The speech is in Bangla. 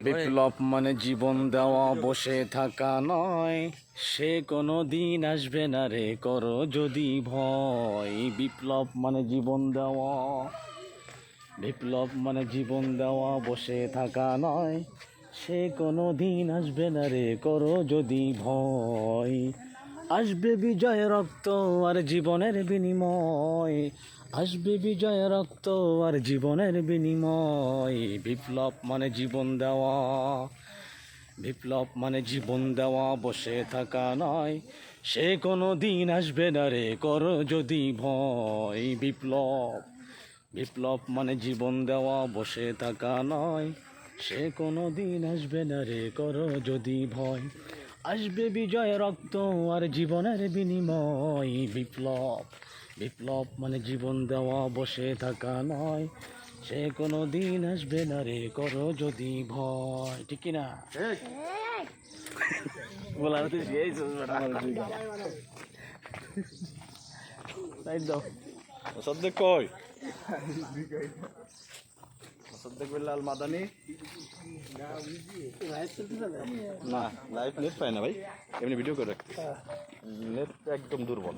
বিপ্লব মানে জীবন দেওয়া, বসে থাকা নয়। সে কোনো দিন আসবে না রে, করো যদি ভয়। বিপ্লব মানে জীবন দেওয়া, বিপ্লব মানে জীবন দেওয়া, বসে থাকা নয়। সে কোনো দিন আসবে না রে, করো যদি ভয়। আসবে বিজয় রক্ত আর জীবনের বিনিময়, আসবে বিজয় রক্ত আর জীবনের বিনিময়। বিপ্লব মানে জীবন দেওয়া, বিপ্লব মানে জীবন দেওয়া, বসে থাকা নয়। সে কোনো দিন আসবে না রে, করো যদি ভয়। বিপ্লব, বিপ্লব মানে জীবন দেওয়া, বসে থাকা নয়। সে কোনো দিন আসবে না রে, করো যদি ভয়। আসবে বিজয় রক্ত আর জীবনের বিনিময়। বিপ্লব, বিপ্লব মানে জীবন দেওয়া, বসে থাকা নয়। সে কোনো দিন আসবে না রে, করো যদি ভয়। ঠিক কিনা বলার তো সাইড দাও। সদ্যে কই সদ্যেক লাল মাদানি না, লাইভ নেট পায় না ভাই, এমনি ভিডিও করে রাখতে নেট একদম দুর্বল।